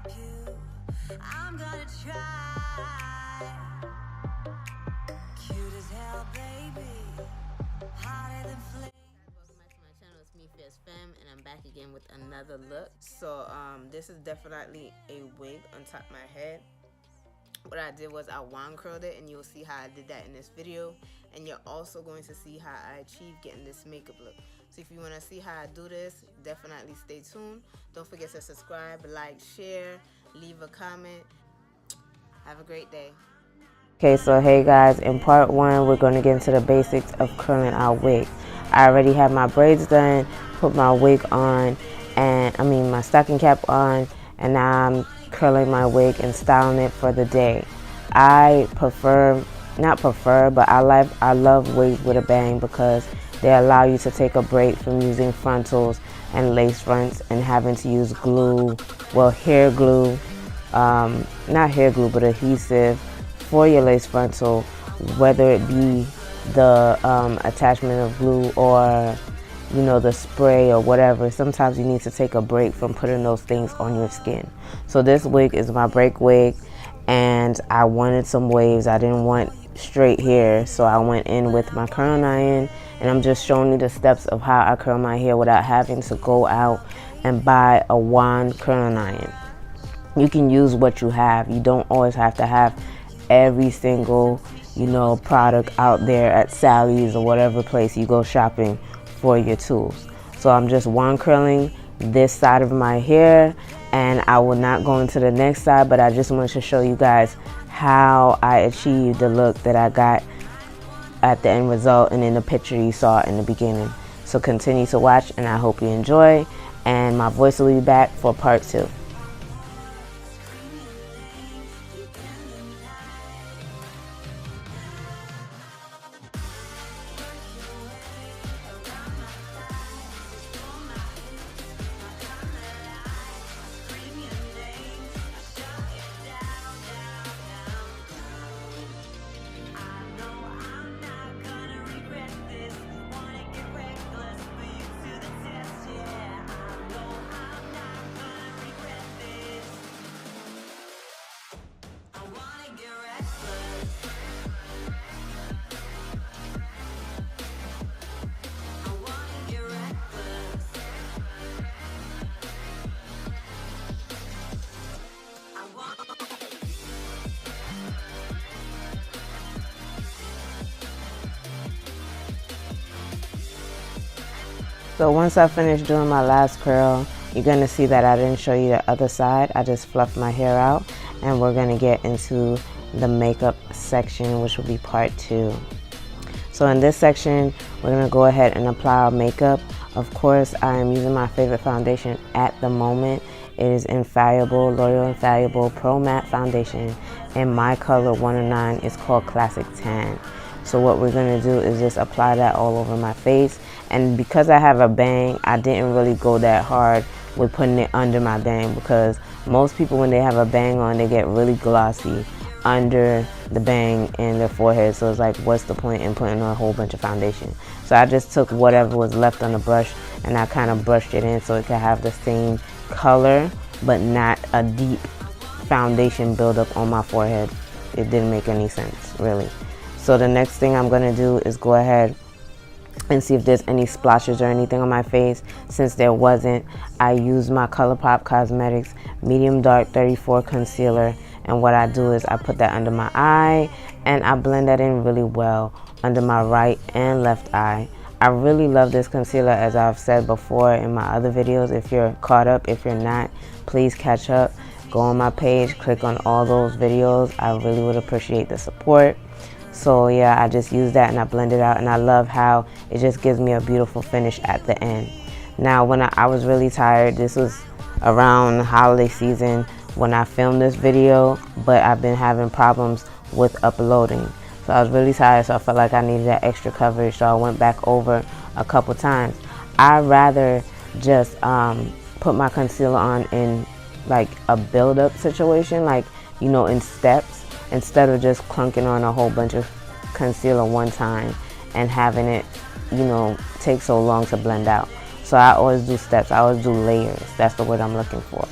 I'm gonna try. Cute as hell, baby. Hotter than flame. Welcome back to my channel. It's me, Fiers Femme, and I'm back again with another look. So this is definitely a wig on top of my head. What I did was I wand curled it, and you'll see how I did that in this video. And you're also going to see how I achieved getting this makeup look. So if you want to see how I do this, definitely stay tuned. Don't forget to subscribe, like, share, leave a comment. Have a great day. Okay, so hey guys, in part one, we're going to get into the basics of curling our wig. I already have my braids done, put my wig on, and my stocking cap on, and now I'm curling my wig and styling it for the day. I love wigs with a bang because they allow you to take a break from using frontals and lace fronts and having to use glue, well, hair glue, not hair glue, but adhesive for your lace frontal, whether it be the attachment of glue or the spray or whatever. Sometimes you need to take a break from putting those things on your skin. So this wig is my break wig, and I wanted some waves. I didn't want straight hair, so I went in with my curling iron, and I'm just showing you the steps of how I curl my hair without having to go out and buy a wand curling iron. You can use what you have. You don't always have to have every single product out there at Sally's or whatever place you go shopping for your tools. So I'm just wand curling this side of my hair, and I will not go into the next side, but I just wanted to show you guys how I achieved the look that I got at the end result and in the picture you saw in the beginning. So continue to watch, and I hope you enjoy, and my voice will be back for part 2. So once I finish doing my last curl, you're going to see that I didn't show you the other side. I just fluffed my hair out, and we're going to get into the makeup section, which will be part 2. So in this section, we're going to go ahead and apply our makeup. Of course, I am using my favorite foundation at the moment. It is Infallible, L'Oreal Infallible Pro Matte Foundation, and my color 109 is called Classic Tan. So what we're going to do is just apply that all over my face. And because I have a bang, I didn't really go that hard with putting it under my bang, because most people, when they have a bang on, they get really glossy under the bang in their forehead. So it's like, what's the point in putting on a whole bunch of foundation? So I just took whatever was left on the brush, and I kind of brushed it in so it could have the same color, but not a deep foundation buildup on my forehead. It didn't make any sense, really. So the next thing I'm going to do is go ahead and see if there's any splotches or anything on my face. Since there wasn't, I used my Colourpop Cosmetics Medium Dark 34 Concealer, and what I do is I put that under my eye, and I blend that in really well under my right and left eye. I really love this concealer, as I've said before in my other videos. If you're caught up, if you're not, please catch up. Go on my page, click on all those videos. I really would appreciate the support. So yeah, I just use that and I blend it out, and I love how it just gives me a beautiful finish at the end. Now, when I was really tired, this was around the holiday season when I filmed this video, but I've been having problems with uploading. So I was really tired, so I felt like I needed that extra coverage, so I went back over a couple times. I'd rather just put my concealer on in like a build-up situation, like, in steps, instead of just clunking on a whole bunch of concealer one time and having it, take so long to blend out. So I always do steps. I always do layers. That's the word I'm looking for.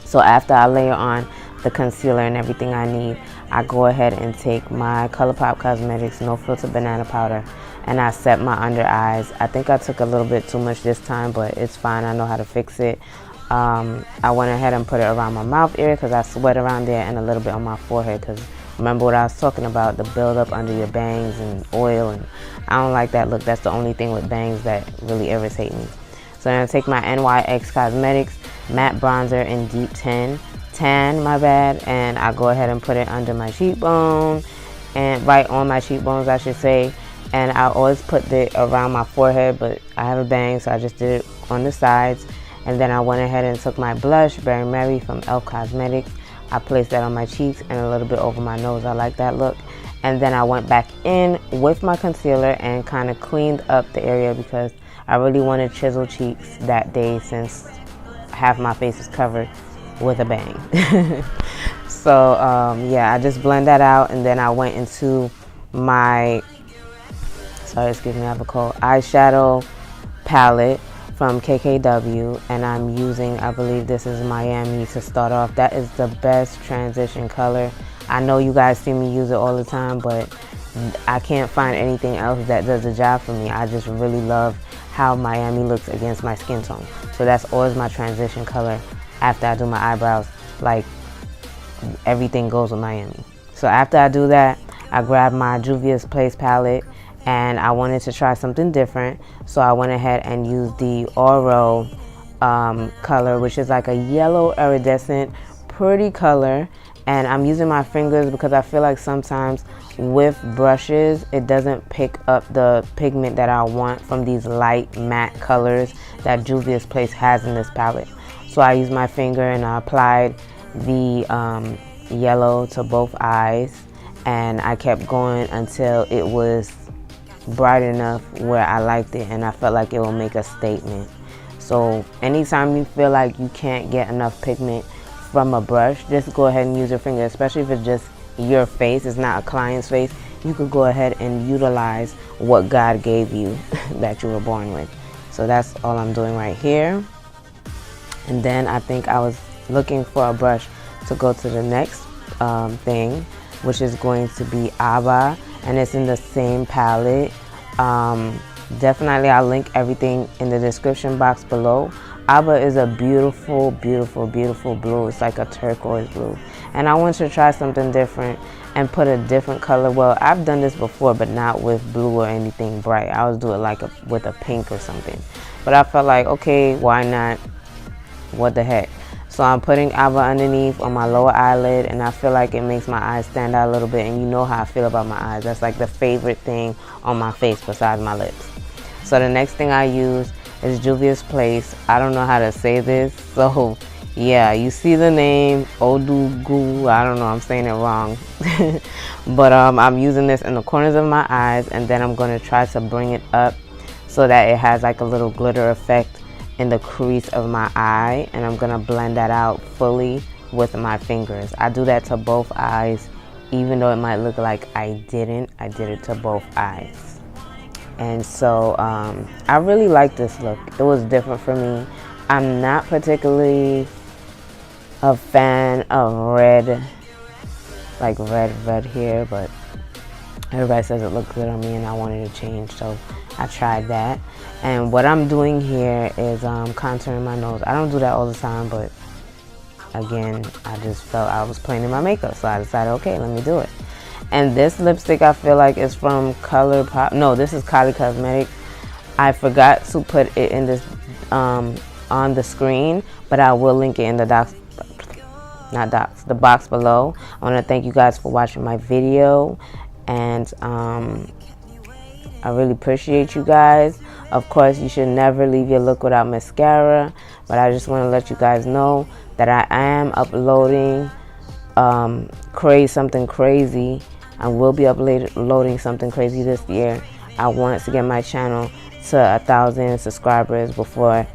So after I layer on the concealer and everything I need, I go ahead and take my Colourpop Cosmetics No Filter Banana Powder and I set my under eyes. I think I took a little bit too much this time, but it's fine. I know how to fix it. I went ahead and put it around my mouth area because I sweat around there, and a little bit on my forehead because remember what I was talking about, the buildup under your bangs and oil, and I don't like that look. That's the only thing with bangs that really irritate me. So I'm going to take my NYX Cosmetics Matte Bronzer in Deep Tan, and I go ahead and put it under my cheekbone, and right on my cheekbones I should say, and I always put it around my forehead, but I have a bang so I just did it on the sides. And then I went ahead and took my blush, Berry Mary from E.L.F Cosmetics. I placed that on my cheeks and a little bit over my nose. I like that look. And then I went back in with my concealer and kind of cleaned up the area because I really wanted chisel cheeks that day since half my face is covered with a bang. So yeah, I just blend that out, and then I went into my, sorry, excuse me, I have a cold, eyeshadow palette from KKW, and I'm using, I believe this is Miami to start off. That is the best transition color. I know you guys see me use it all the time, but I can't find anything else that does the job for me. I just really love how Miami looks against my skin tone. So that's always my transition color after I do my eyebrows. Like, everything goes with Miami. So after I do that, I grab my Juvias Place palette, and I wanted to try something different, so I went ahead and used the Oro color, which is like a yellow iridescent, pretty color. And I'm using my fingers because I feel like sometimes with brushes, it doesn't pick up the pigment that I want from these light matte colors that Juvia's Place has in this palette. So I used my finger and I applied the yellow to both eyes, and I kept going until it was bright enough where I liked it and I felt like it will make a statement. So anytime you feel like you can't get enough pigment from a brush, just go ahead and use your finger, especially if it's just your face, it's not a client's face. You could go ahead and utilize what God gave you that you were born with. So that's all I'm doing right here. And then I think I was looking for a brush to go to the next thing, which is going to be Abba, and it's in the same palette. Definitely I'll link everything in the description box below. Abba is a beautiful, beautiful, beautiful blue. It's like a turquoise blue. And I want to try something different and put a different color. Well, I've done this before, but not with blue or anything bright. I always do it like with a pink or something. But I felt like, okay, why not? What the heck? So I'm putting Abba underneath on my lower eyelid, and I feel like it makes my eyes stand out a little bit, and you know how I feel about my eyes. That's like the favorite thing on my face besides my lips. So the next thing I use is Juvias Place. I don't know how to say this, so yeah, you see the name Odugu. I don't know, I'm saying it wrong. But I'm using this in the corners of my eyes, and then I'm going to try to bring it up so that it has like a little glitter effect in the crease of my eye, and I'm gonna blend that out fully with my fingers. I do that to both eyes, even though it might look like I didn't. I did it to both eyes. And so I really like this look. It was different for me. I'm not particularly a fan of red, like red here, but everybody says it looks good on me and I wanted to change, so I tried that. And what I'm doing here is contouring my nose. I don't do that all the time, but again, I just felt I was playing in my makeup, so I decided, okay, let me do it. And this lipstick I feel like is from Colourpop. No, this is Kylie Cosmetics. I forgot to put it in this on the screen, but I will link it in the the box below. I want to thank you guys for watching my video, and I really appreciate you guys. Of course, you should never leave your look without mascara, but I just want to let you guys know that I am uploading something crazy. I will be uploading something crazy this year. I want to get my channel to 1,000 subscribers before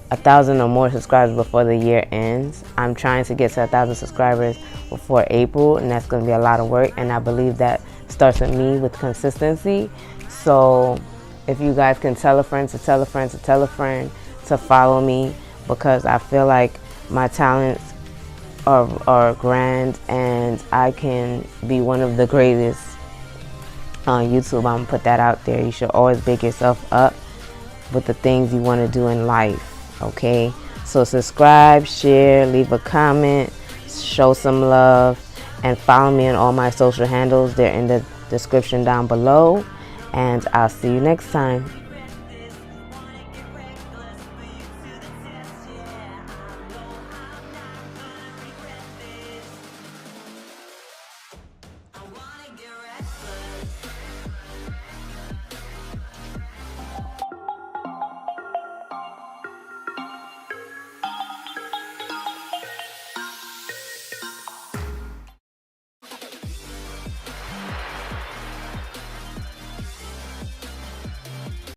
1,000 or more subscribers before the year ends. I'm trying to get to 1,000 subscribers before April, and that's going to be a lot of work, and I believe that starts with me with consistency. So if you guys can tell a friend to tell a friend to tell a friend to follow me, because I feel like my talents are grand, and I can be one of the greatest on YouTube. I'm gonna put that out there. You should always big yourself up with the things you want to do in life. Okay, so subscribe, share, leave a comment, show some love, and follow me on all my social handles. They're in the description down below, and I'll see you next time.